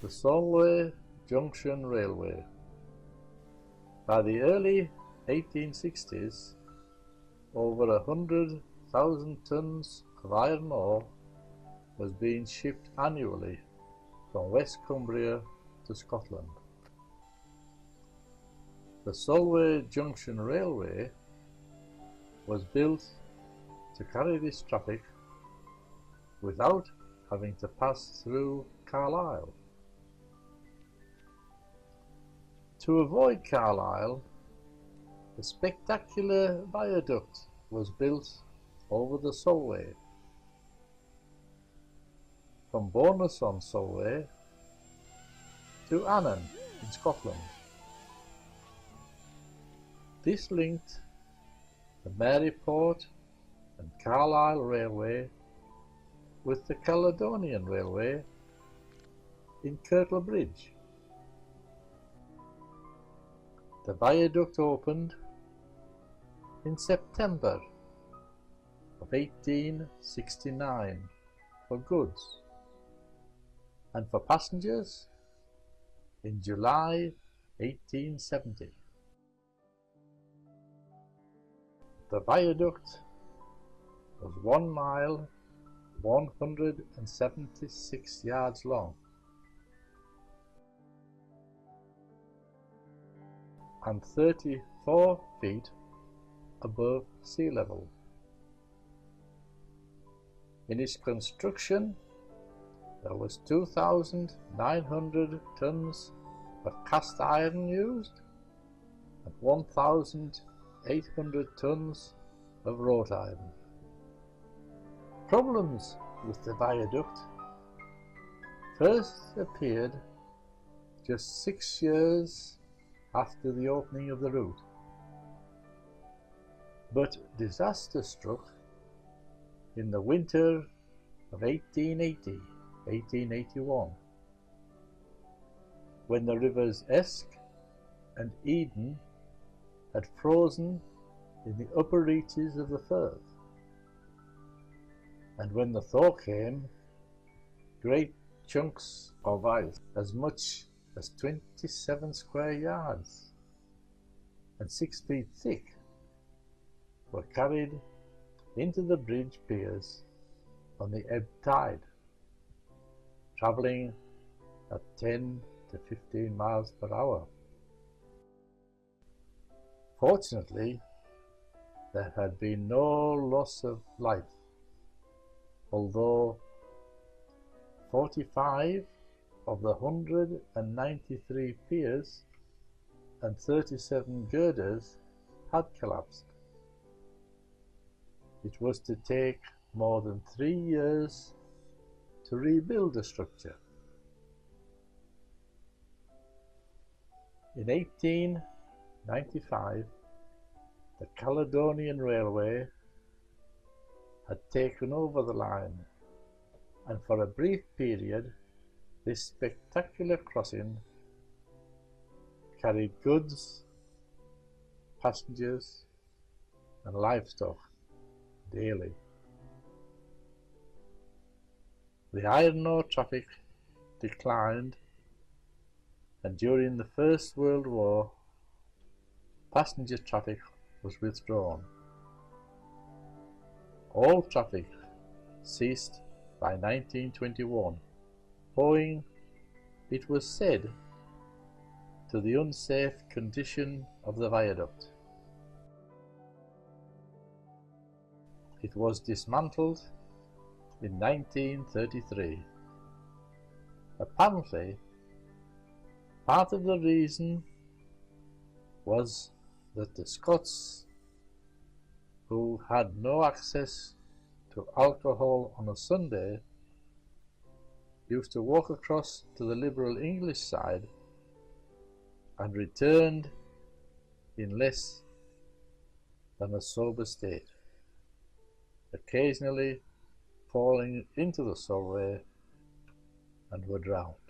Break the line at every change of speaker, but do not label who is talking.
the Solway Junction Railway. By the early 1860s, over 100,000 tons of iron ore was being shipped annually from West Cumbria to Scotland. The Solway Junction Railway was built to carry this traffic without having to pass through Carlisle. To avoid Carlisle, a spectacular viaduct was built over the Solway. From Bowness-on-Solway to Annan in Scotland. This linked the Maryport and Carlisle Railway with the Caledonian Railway in Kirtlebridge. The viaduct opened in September of 1869 for goods, and for passengers in July 1870. The viaduct was 1 mile 176 yards long and 34 feet above sea level. In its construction, there was 2,900 tons of cast iron used and 1,800 tons of wrought iron. Problems with the viaduct first appeared just 6 years after the opening of the route, but disaster struck in the winter of 1880-1881, when the rivers Esk and Eden had frozen in the upper reaches of the Firth, and when the thaw came, great chunks of ice as much as 27 square yards and 6 feet thick were carried into the bridge piers on the ebb tide, travelling at 10 to 15 miles per hour. Fortunately, there had been no loss of life, although 45 of the 193 piers and 37 girders had collapsed. It was to take more than 3 years to rebuild the structure. In 1895, the Caledonian Railway had taken over the line, and for a brief period this spectacular crossing carried goods, passengers and livestock daily. The iron ore traffic declined, and during the First World War passenger traffic was withdrawn. All traffic ceased by 1921, owing, it was said, to the unsafe condition of the viaduct. It was dismantled in 1933. Apparently, part of the reason was that the Scots, who had no access to alcohol on a Sunday, used to walk across to the liberal English side and returned in less than a sober state, occasionally falling into the Solway and were drowned.